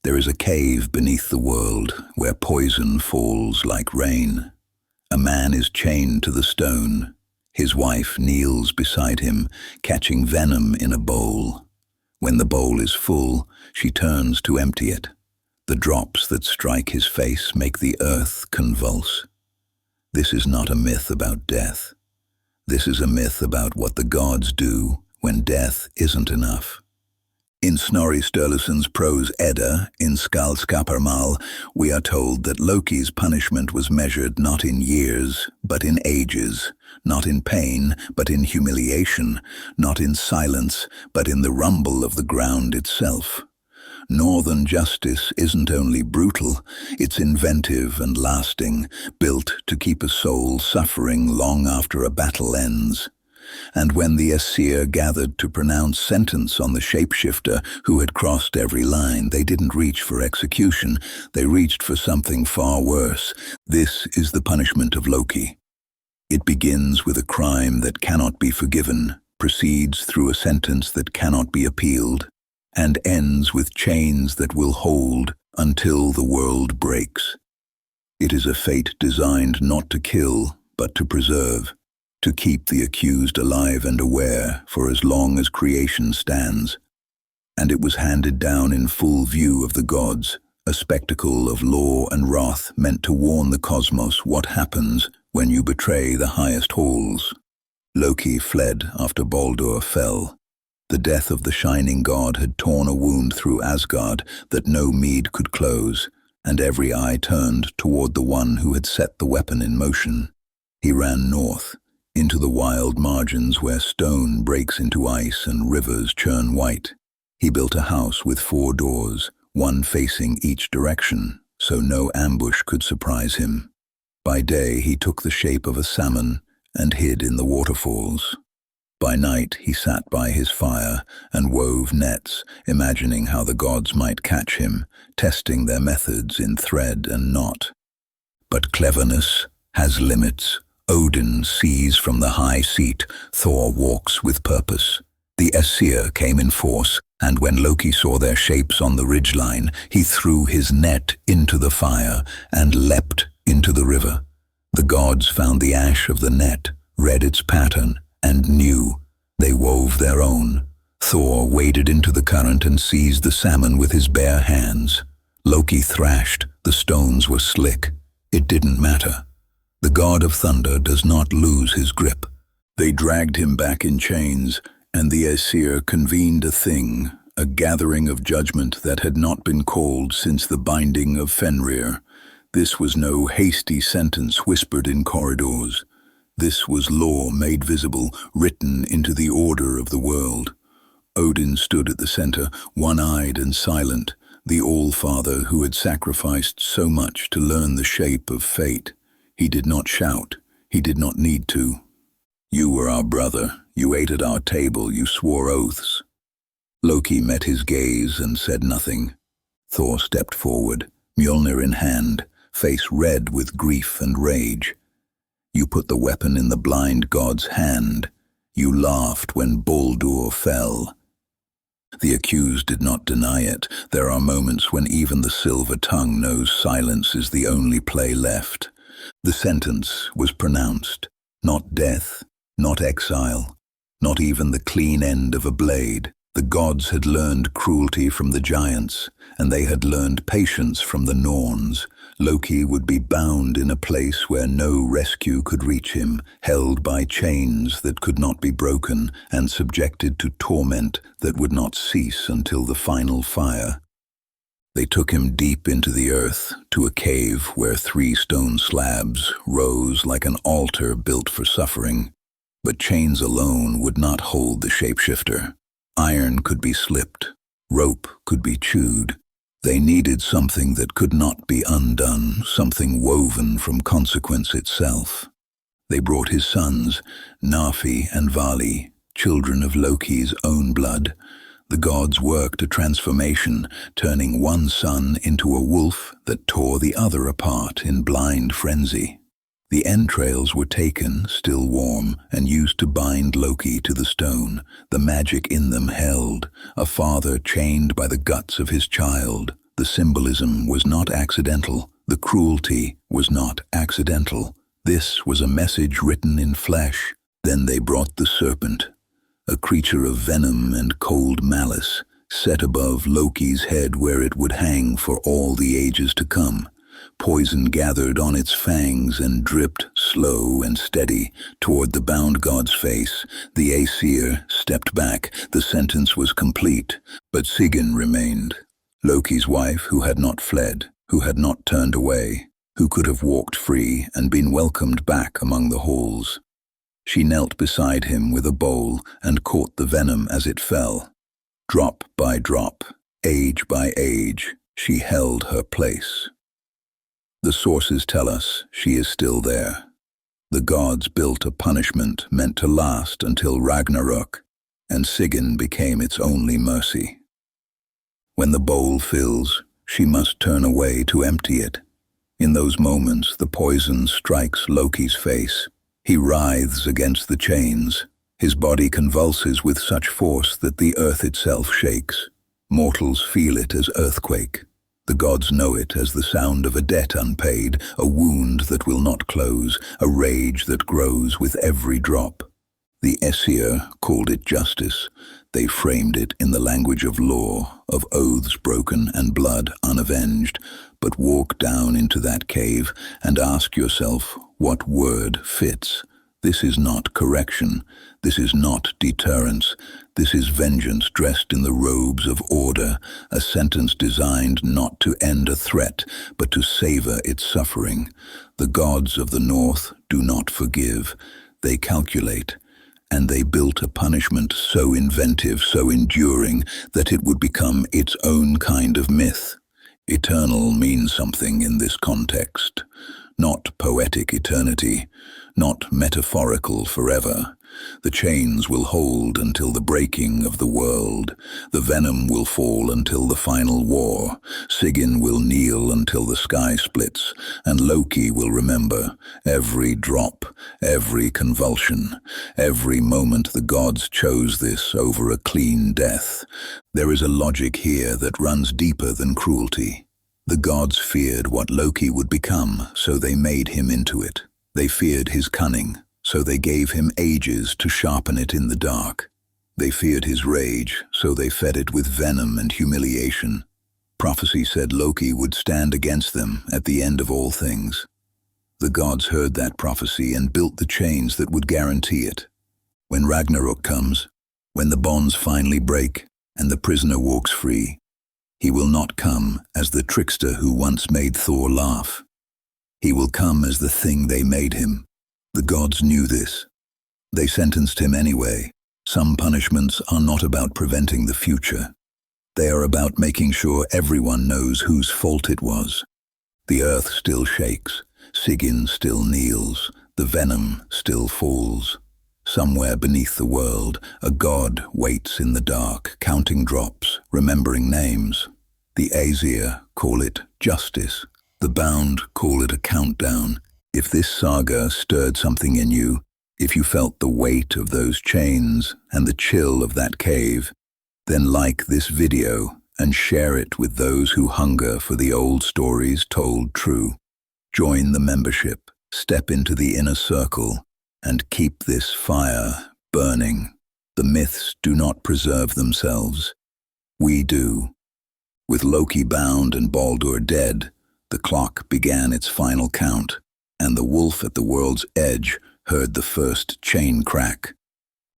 There is a cave beneath the world where poison falls like rain. A man is chained to the stone. His wife kneels beside him, catching venom in a bowl. When the bowl is full, she turns to empty it. The drops that strike his face make the earth convulse. This is not a myth about death. This is a myth about what the gods do when death isn't enough. In Snorri Sturluson's prose Edda, in Skaldskaparmal, we are told that Loki's punishment was measured not in years, but in ages, not in pain, but in humiliation, not in silence, but in the rumble of the ground itself. Northern justice isn't only brutal, it's inventive and lasting, built to keep a soul suffering long after a battle ends. And when the Aesir gathered to pronounce sentence on the shapeshifter who had crossed every line, they didn't reach for execution, they reached for something far worse. This is the punishment of Loki. It begins with a crime that cannot be forgiven, proceeds through a sentence that cannot be appealed, and ends with chains that will hold until the world breaks. It is a fate designed not to kill, but to preserve, to keep the accused alive and aware for as long as creation stands. And it was handed down in full view of the gods, a spectacle of law and wrath meant to warn the cosmos what happens when you betray the highest halls. Loki fled after Baldur fell. The death of the shining god had torn a wound through Asgard that no mead could close, and every eye turned toward the one who had set the weapon in motion. He ran north, into the wild margins where stone breaks into ice and rivers churn white. He built a house with 4 doors, one facing each direction, so no ambush could surprise him. By day he took the shape of a salmon and hid in the waterfalls. By night he sat by his fire and wove nets, imagining how the gods might catch him, testing their methods in thread and knot. But cleverness has limits. Odin sees from the high seat, Thor walks with purpose. The Aesir came in force, and when Loki saw their shapes on the ridgeline, he threw his net into the fire and leapt into the river. The gods found the ash of the net, read its pattern, and knew. They wove their own. Thor waded into the current and seized the salmon with his bare hands. Loki thrashed. The stones were slick. It didn't matter. The god of thunder does not lose his grip. They dragged him back in chains, and the Aesir convened a thing, a gathering of judgment that had not been called since the binding of Fenrir. This was no hasty sentence whispered in corridors. This was law made visible, written into the order of the world. Odin stood at the center, one-eyed and silent, the All-Father who had sacrificed so much to learn the shape of fate. He did not shout. He did not need to. You were our brother. You ate at our table. You swore oaths. Loki met his gaze and said nothing. Thor stepped forward, Mjolnir in hand, face red with grief and rage. You put the weapon in the blind god's hand. You laughed when Baldur fell. The accused did not deny it. There are moments when even the silver tongue knows silence is the only play left. The sentence was pronounced. Not death, not exile, not even the clean end of a blade. The gods had learned cruelty from the giants, and they had learned patience from the Norns. Loki would be bound in a place where no rescue could reach him, held by chains that could not be broken, and subjected to torment that would not cease until the final fire. They took him deep into the earth, to a cave where 3 stone slabs rose like an altar built for suffering. But chains alone would not hold the shapeshifter. Iron could be slipped, rope could be chewed. They needed something that could not be undone, something woven from consequence itself. They brought his sons, Nafi and Vali, children of Loki's own blood. The gods worked a transformation, turning one son into a wolf that tore the other apart in blind frenzy. The entrails were taken, still warm, and used to bind Loki to the stone. The magic in them held, a father chained by the guts of his child, The symbolism was not accidental. The cruelty was not accidental. This was a message written in flesh. Then they brought the serpent, a creature of venom and cold malice, set above Loki's head where it would hang for all the ages to come. Poison gathered on its fangs and dripped slow and steady toward the bound god's face. The Aesir stepped back. The sentence was complete, but Sigyn remained. Loki's wife, who had not fled, who had not turned away, who could have walked free and been welcomed back among the halls. She knelt beside him with a bowl and caught the venom as it fell. Drop by drop, age by age, she held her place. The sources tell us she is still there. The gods built a punishment meant to last until Ragnarok, and Sigyn became its only mercy. When the bowl fills, she must turn away to empty it. In those moments, the poison strikes Loki's face. He writhes against the chains. His body convulses with such force that the earth itself shakes. Mortals feel it as earthquake. The gods know it as the sound of a debt unpaid, a wound that will not close, a rage that grows with every drop. The Aesir called it justice. They framed it in the language of law, of oaths broken and blood unavenged. But walk down into that cave and ask yourself what word fits. This is not correction. This is not deterrence. This is vengeance dressed in the robes of order, a sentence designed not to end a threat, but to savor its suffering. The gods of the north do not forgive. They calculate. And they built a punishment so inventive, so enduring, that it would become its own kind of myth. Eternal means something in this context. Not poetic eternity, not metaphorical forever. The chains will hold until the breaking of the world. The venom will fall until the final war. Sigyn will kneel until the sky splits, and Loki will remember every drop, every convulsion, every moment the gods chose this over a clean death. There is a logic here that runs deeper than cruelty. The gods feared what Loki would become, so they made him into it. They feared his cunning, so they gave him ages to sharpen it in the dark. They feared his rage, so they fed it with venom and humiliation. Prophecy said Loki would stand against them at the end of all things. The gods heard that prophecy and built the chains that would guarantee it. When Ragnarok comes, when the bonds finally break and the prisoner walks free, he will not come as the trickster who once made Thor laugh. He will come as the thing they made him. The gods knew this. They sentenced him anyway. Some punishments are not about preventing the future. They are about making sure everyone knows whose fault it was. The earth still shakes. Sigyn still kneels. The venom still falls. Somewhere beneath the world, a god waits in the dark, counting drops, remembering names. The Aesir call it justice. The bound call it a countdown. If this saga stirred something in you, if you felt the weight of those chains and the chill of that cave, then like this video and share it with those who hunger for the old stories told true. Join the membership, step into the inner circle, and keep this fire burning. The myths do not preserve themselves. We do. With Loki bound and Baldur dead, the clock began its final count, and the wolf at the world's edge heard the first chain crack.